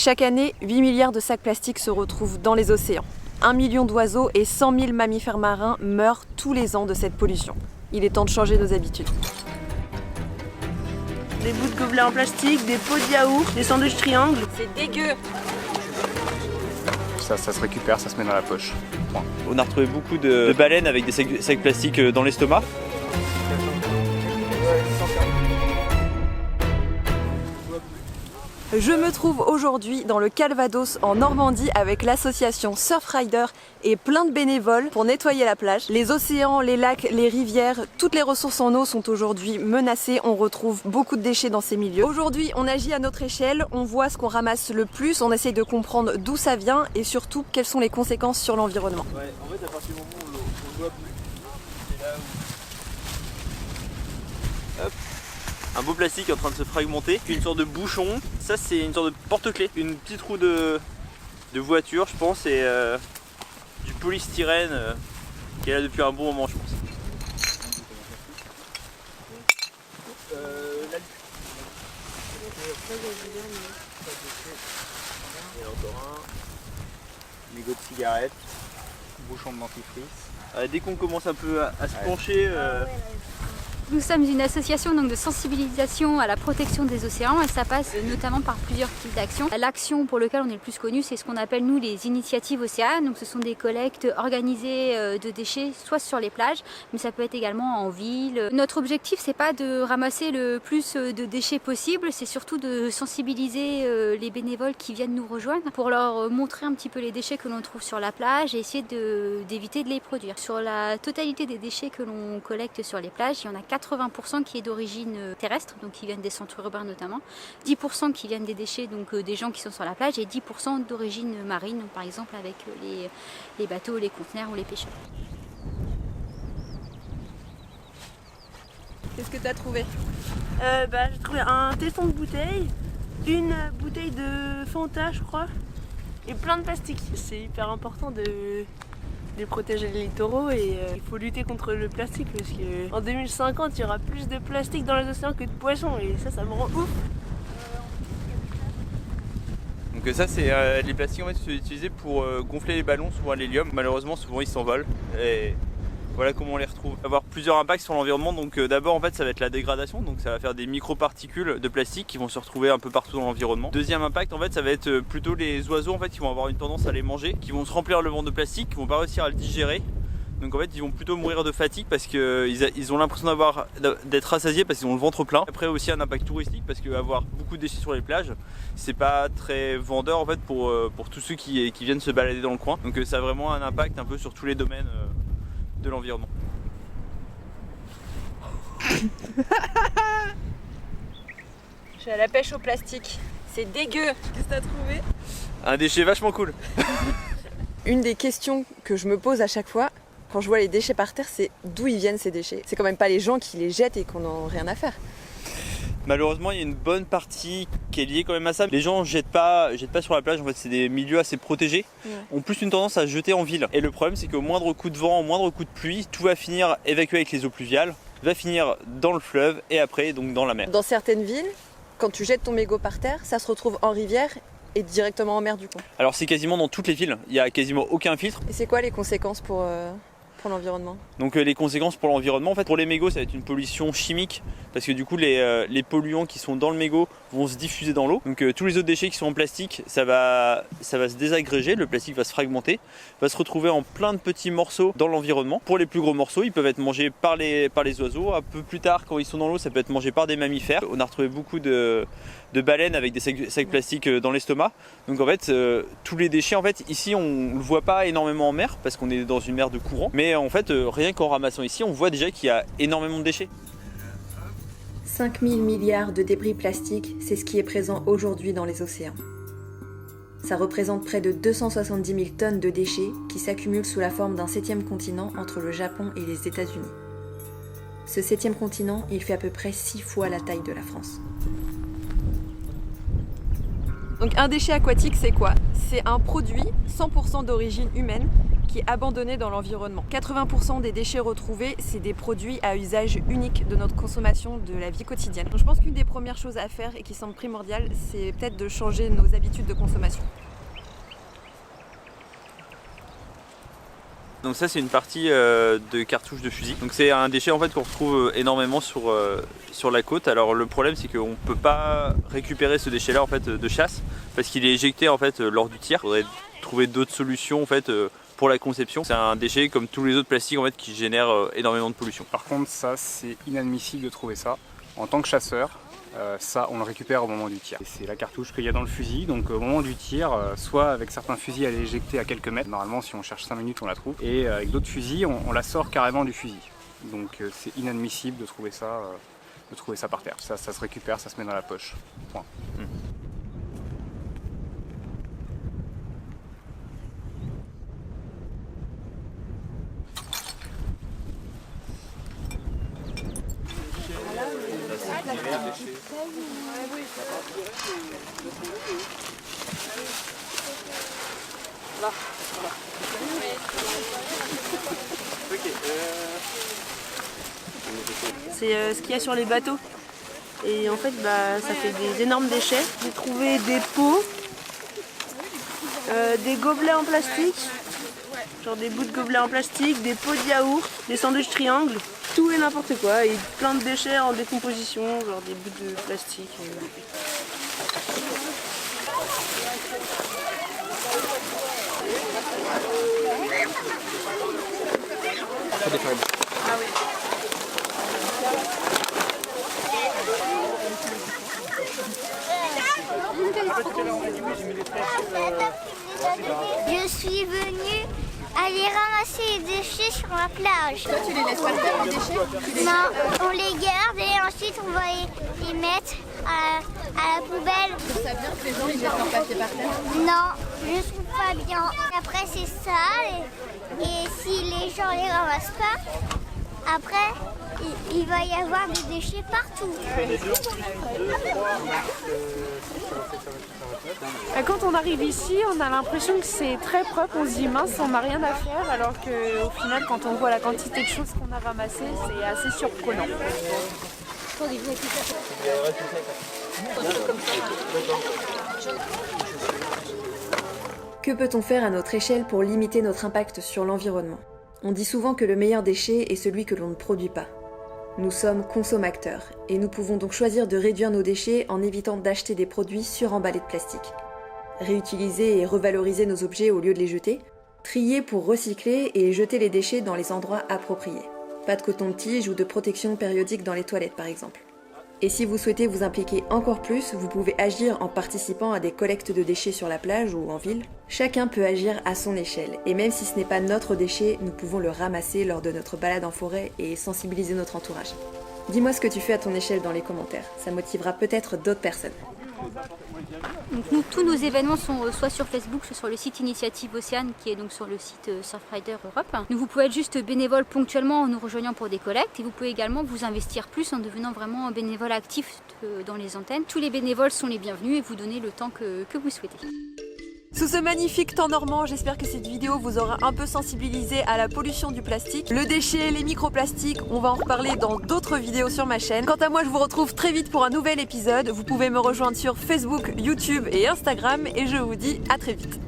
Chaque année, 8 milliards de sacs plastiques se retrouvent dans les océans. 1 million d'oiseaux et 100 000 mammifères marins meurent tous les ans de cette pollution. Il est temps de changer nos habitudes. Des bouts de gobelets en plastique, des pots de yaourt, des sandwichs triangles. C'est dégueu! Ça se récupère, ça se met dans la poche. Point. On a retrouvé beaucoup de baleines avec des sacs plastiques dans l'estomac. Je me trouve aujourd'hui dans le Calvados en Normandie avec l'association Surfrider et plein de bénévoles pour nettoyer la plage. Les océans, les lacs, les rivières, toutes les ressources en eau sont aujourd'hui menacées. On retrouve beaucoup de déchets dans ces milieux. Aujourd'hui, on agit à notre échelle, on voit ce qu'on ramasse le plus, on essaye de comprendre d'où ça vient et surtout quelles sont les conséquences sur l'environnement. Ouais, en fait, à partir du moment où on voit plus, c'est là où... Hop. Un beau plastique est en train de se fragmenter, une sorte de bouchon, ça c'est une sorte de porte-clés, une petite roue de voiture je pense et du polystyrène qui est là depuis un bon moment je pense. Et encore un, mégot de cigarette, Bouchon de dentifrice. Dès qu'on commence un peu à se pencher, Nous sommes une association donc, de sensibilisation à la protection des océans et ça passe notamment par plusieurs types d'actions. L'action pour laquelle on est le plus connu, c'est ce qu'on appelle nous les initiatives océanes. Donc ce sont des collectes organisées de déchets soit sur les plages, mais ça peut être également en ville. Notre objectif, c'est pas de ramasser le plus de déchets possible, c'est surtout de sensibiliser les bénévoles qui viennent nous rejoindre pour leur montrer un petit peu les déchets que l'on trouve sur la plage et essayer d'éviter de les produire. Sur la totalité des déchets que l'on collecte sur les plages, il y en a 80% qui est d'origine terrestre, donc qui viennent des centres urbains notamment, 10% qui viennent des déchets, donc des gens qui sont sur la plage, et 10% d'origine marine, donc par exemple avec les bateaux, les conteneurs ou les pêcheurs. Qu'est-ce que tu as trouvé? J'ai trouvé un tesson de bouteille, une bouteille de Fanta je crois, et plein de plastique. C'est hyper important de protéger les littoraux et il faut lutter contre le plastique parce qu'en 2050 il y aura plus de plastique dans les océans que de poissons et ça me rend ouf. donc ça c'est les plastiques en fait sont utilisés pour gonfler les ballons, souvent à l'hélium. Malheureusement souvent ils s'envolent et voilà comment on les retrouve. Il va avoir plusieurs impacts sur l'environnement, donc d'abord en fait ça va être la dégradation, donc ça va faire des microparticules de plastique qui vont se retrouver un peu partout dans l'environnement. Deuxième impact en fait ça va être plutôt les oiseaux en fait qui vont avoir une tendance à les manger, qui vont se remplir le ventre de plastique, qui vont pas réussir à le digérer. Donc en fait ils vont plutôt mourir de fatigue parce qu'ils ont l'impression d'être rassasiés parce qu'ils ont le ventre plein. Après aussi un impact touristique parce qu'avoir beaucoup de déchets sur les plages c'est pas très vendeur en fait pour tous ceux qui viennent se balader dans le coin. Donc ça a vraiment un impact un peu sur tous les domaines de l'environnement. Je suis à la pêche au plastique. C'est dégueu! Qu'est-ce que tu as trouvé? Un déchet vachement cool. Une des questions que je me pose à chaque fois quand je vois les déchets par terre, c'est d'où ils viennent ces déchets. C'est quand même pas les gens qui les jettent et qu'on n'en a rien à faire. Malheureusement, il y a une bonne partie qui est liée quand même à ça. Les gens jettent pas sur la plage, en fait, c'est des milieux assez protégés. Ouais. Ont plus une tendance à jeter en ville. Et le problème, c'est qu'au moindre coup de vent, au moindre coup de pluie, tout va finir évacué avec les eaux pluviales, va finir dans le fleuve et après donc dans la mer. Dans certaines villes, quand tu jettes ton mégot par terre, ça se retrouve en rivière et directement en mer du coup. Alors c'est quasiment dans toutes les villes, il n'y a quasiment aucun filtre. Et c'est quoi les conséquences pour l'environnement? Donc les conséquences pour l'environnement, en fait pour les mégots ça va être une pollution chimique parce que du coup les polluants qui sont dans le mégot vont se diffuser dans l'eau. Donc tous les autres déchets qui sont en plastique, ça va se désagréger, le plastique va se fragmenter, va se retrouver en plein de petits morceaux dans l'environnement. Pour les plus gros morceaux, ils peuvent être mangés par les oiseaux. Un peu plus tard quand ils sont dans l'eau, ça peut être mangé par des mammifères. On a retrouvé beaucoup de baleines avec des sacs plastiques dans l'estomac. Donc en fait tous les déchets en fait ici on le voit pas énormément en mer parce qu'on est dans une mer de courant, mais en fait rien qu'en ramassant ici on voit déjà qu'il y a énormément de déchets. 5 000 milliards de débris plastiques, c'est ce qui est présent aujourd'hui dans les océans. Ça représente près de 270 000 tonnes de déchets qui s'accumulent sous la forme d'un 7e continent entre le Japon et les États-Unis. Ce 7e continent, il fait à peu près 6 fois la taille de la France. Donc un déchet aquatique, c'est quoi? C'est un produit 100% d'origine humaine qui est abandonné dans l'environnement. 80% des déchets retrouvés, c'est des produits à usage unique de notre consommation de la vie quotidienne. Donc je pense qu'une des premières choses à faire et qui semble primordiale, c'est peut-être de changer nos habitudes de consommation. Donc ça c'est une partie de cartouches de fusil. Donc c'est un déchet en fait qu'on retrouve énormément sur la côte. Alors le problème c'est qu'on ne peut pas récupérer ce déchet là en fait de chasse parce qu'il est éjecté en fait lors du tir. Il faudrait trouver d'autres solutions en fait pour la conception. C'est un déchet comme tous les autres plastiques en fait qui génère énormément de pollution. Par contre, ça, c'est inadmissible de trouver ça. En tant que chasseur, ça, on le récupère au moment du tir. C'est la cartouche qu'il y a dans le fusil, donc au moment du tir, soit avec certains fusils, elle est éjectée à quelques mètres. Normalement, si on cherche 5 minutes, on la trouve. Et avec d'autres fusils, on la sort carrément du fusil. Donc c'est inadmissible de trouver ça par terre. Ça se récupère, ça se met dans la poche. Point. C'est ce qu'il y a sur les bateaux. Et en fait, ça fait des énormes déchets. J'ai trouvé des pots, des gobelets en plastique, genre des bouts de gobelets en plastique, des pots de yaourt, des sandwichs triangles, tout et n'importe quoi. Et plein de déchets en décomposition, genre des bouts de plastique. Je suis venue aller ramasser les déchets sur la plage. Toi, tu les laisses pas faire les déchets? Non, on les garde et ensuite on va les mettre à la poubelle. Tu trouves ça bien que les gens ils jettent leur papier par terre? Non, je trouve pas bien. Après c'est sale et si les gens les ramassent pas, après il va y avoir des déchets partout. Quand on arrive ici, on a l'impression que c'est très propre, on se dit mince, on n'a rien à faire, alors qu'au final, quand on voit la quantité de choses qu'on a ramassées, c'est assez surprenant. Que peut-on faire à notre échelle pour limiter notre impact sur l'environnement ? On dit souvent que le meilleur déchet est celui que l'on ne produit pas. Nous sommes consommateurs et nous pouvons donc choisir de réduire nos déchets en évitant d'acheter des produits suremballés de plastique. Réutiliser et revaloriser nos objets au lieu de les jeter, trier pour recycler et jeter les déchets dans les endroits appropriés. Pas de coton-tige ou de protection périodique dans les toilettes par exemple. Et si vous souhaitez vous impliquer encore plus, vous pouvez agir en participant à des collectes de déchets sur la plage ou en ville. Chacun peut agir à son échelle, et même si ce n'est pas notre déchet, nous pouvons le ramasser lors de notre balade en forêt et sensibiliser notre entourage. Dis-moi ce que tu fais à ton échelle dans les commentaires, ça motivera peut-être d'autres personnes. Donc tous nos événements sont soit sur Facebook, soit sur le site Initiative Océane qui est donc sur le site Surfrider Europe. Donc vous pouvez être juste bénévole ponctuellement en nous rejoignant pour des collectes et vous pouvez également vous investir plus en devenant vraiment bénévole actif dans les antennes. Tous les bénévoles sont les bienvenus et vous donnez le temps que vous souhaitez. Sous ce magnifique temps normand, j'espère que cette vidéo vous aura un peu sensibilisé à la pollution du plastique, le déchet, les microplastiques, on va en reparler dans d'autres vidéos sur ma chaîne. Quant à moi, je vous retrouve très vite pour un nouvel épisode. Vous pouvez me rejoindre sur Facebook, YouTube et Instagram et je vous dis à très vite.